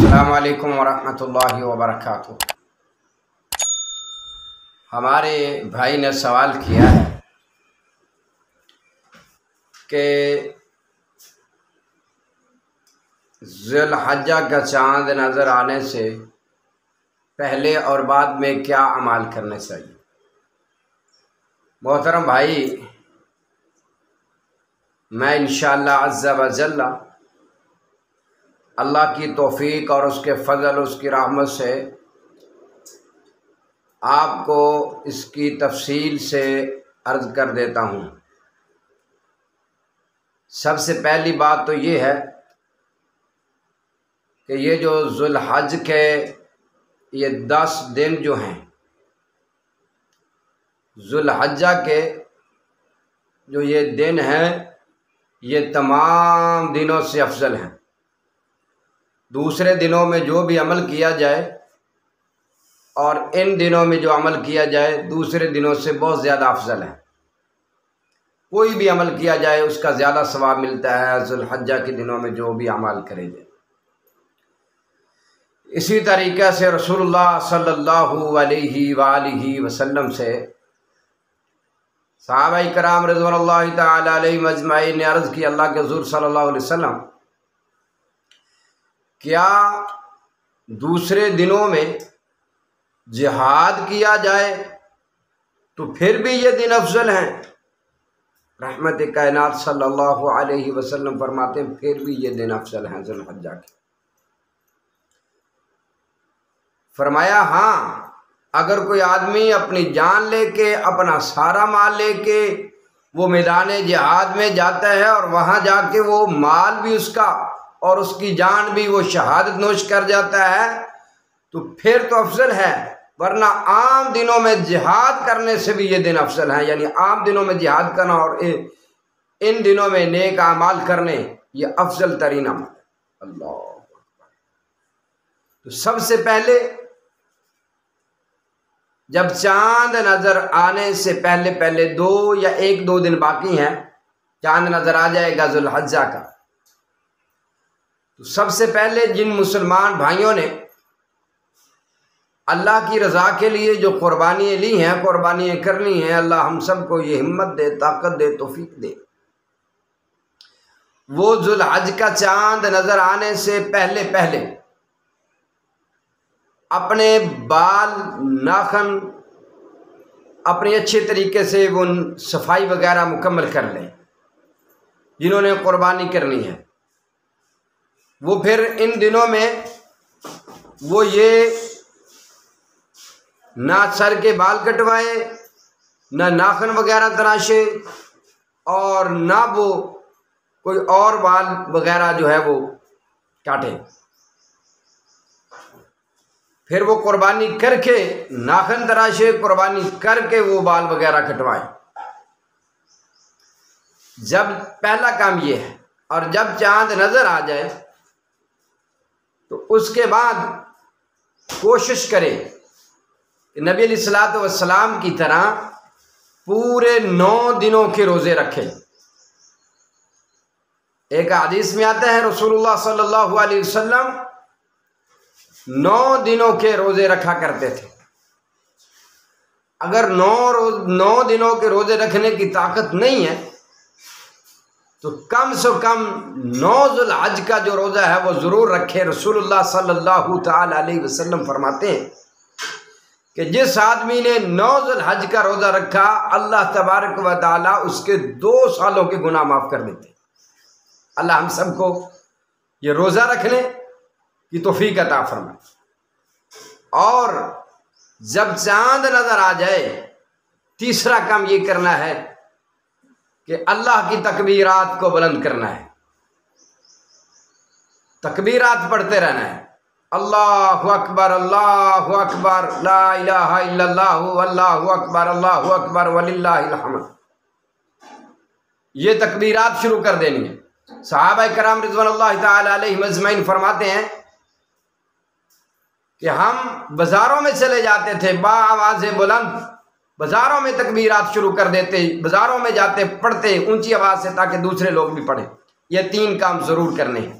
السلام علیکم ورحمۃ اللہ وبرکاتہ۔ ہمارے بھائی نے سوال کیا ہے کہ ذی الحجہ کا چاند نظر آنے سے پہلے اور بعد میں کیا اعمال کرنے چاہیے۔ محترم بھائی، میں انشاءاللہ عز و جل اللہ کی توفیق اور اس کے فضل اس کی رحمت سے آپ کو اس کی تفصیل سے عرض کر دیتا ہوں۔ سب سے پہلی بات تو یہ ہے کہ یہ جو ذی الحج کے یہ 10 دن جو ہیں، ذی الحجہ کے جو یہ دن ہیں، یہ تمام دنوں سے افضل ہیں۔ دوسرے دنوں میں جو بھی عمل کیا جائے اور ان دنوں میں جو عمل کیا جائے دوسرے دنوں سے بہت زیادہ افضل ہے۔ کوئی بھی عمل کیا جائے اس کا زیادہ ثواب ملتا ہے ذی الحجہ کے دنوں میں جو بھی اعمال کرے جائے۔ اسی طریقے سے رسول اللہ صلی اللہ علیہ وآلہ وسلم سے صحابہ کرام رضوان اللہ تعالی علیہم اجمعین نے عرض کی، اللہ کے حضور صلی اللہ علیہ وسلم، کیا دوسرے دنوں میں جہاد کیا جائے تو پھر بھی یہ دن افضل ہیں؟ رحمت کائنات صلی اللہ علیہ وسلم فرماتے ہیں پھر بھی یہ دن افضل ہیں ذی الحجہ کے۔ فرمایا ہاں، اگر کوئی آدمی اپنی جان لے کے اپنا سارا مال لے کے وہ میدان جہاد میں جاتا ہے اور وہاں جا کے وہ مال بھی اس کا اور اس کی جان بھی وہ شہادت نوش کر جاتا ہے تو پھر تو افضل ہے، ورنہ عام دنوں میں جہاد کرنے سے بھی یہ دن افضل ہیں۔ یعنی عام دنوں میں جہاد کرنا اور ان دنوں میں نیک اعمال کرنے یہ افضل ترین عمل ہے۔ اللہ تو سب سے پہلے جب چاند نظر آنے سے پہلے 2 یا 1-2 دن باقی ہیں، چاند نظر آ جائے گا ذی الحجہ کا، تو سب سے پہلے جن مسلمان بھائیوں نے اللہ کی رضا کے لیے جو قربانیاں لی ہیں، قربانیاں کرنی ہیں، اللہ ہم سب کو یہ ہمت دے، طاقت دے، توفیق دے، وہ ذی الحج کا چاند نظر آنے سے پہلے اپنے بال ناخن اپنے اچھے طریقے سے وہ صفائی وغیرہ مکمل کر لیں۔ جنہوں نے قربانی کرنی ہے وہ پھر ان دنوں میں وہ یہ نہ سر کے بال کٹوائے، نہ ناخن وغیرہ تراشے، اور نہ وہ کوئی اور بال وغیرہ جو ہے وہ کاٹے۔ پھر وہ قربانی کر کے ناخن تراشے، قربانی کر کے وہ بال وغیرہ کٹوائے۔ جب پہلا کام یہ ہے، اور جب چاند نظر آ جائے تو اس کے بعد کوشش کرے کہ نبی علیہ الصلوۃ والسلام کی طرح پورے 9 دنوں کے روزے رکھے۔ ایک حدیث میں آتا ہے رسول اللہ صلی اللہ علیہ وسلم 9 دنوں کے روزے رکھا کرتے تھے۔ اگر 9 دنوں کے روزے رکھنے کی طاقت نہیں ہے تو کم سے کم 9 ذی الحج کا جو روزہ ہے وہ ضرور رکھے۔ رسول اللہ صلی اللہ تعالی علیہ وسلم فرماتے ہیں کہ جس آدمی نے 9 ذی الحج کا روزہ رکھا، اللہ تبارک و تعالی اس کے 2 سالوں کے گناہ معاف کر دیتے۔ اللہ ہم سب کو یہ روزہ رکھنے کی توفیق عطا فرمائے۔ اور جب چاند نظر آ جائے، تیسرا کام یہ کرنا ہے کہ اللہ کی تکبیرات کو بلند کرنا ہے، تکبیرات پڑھتے رہنا ہے۔ اللہ اکبر، اللہ اکبر، لا الہ الا اللہ، اللہ اکبر، اللہ اکبر وللہ الحمد، یہ تکبیرات شروع کر دینی ہے۔ صحابہ کرام رضوان اللہ تعالی علیہم اجمعین فرماتے ہیں کہ ہم بازاروں میں چلے جاتے تھے، با آواز بلند بازاروں میں تکبیرات شروع کر دیتے، بازاروں میں جاتے پڑھتے اونچی آواز سے تاکہ دوسرے لوگ بھی پڑھیں۔ یہ 3 کام ضرور کرنے ہیں۔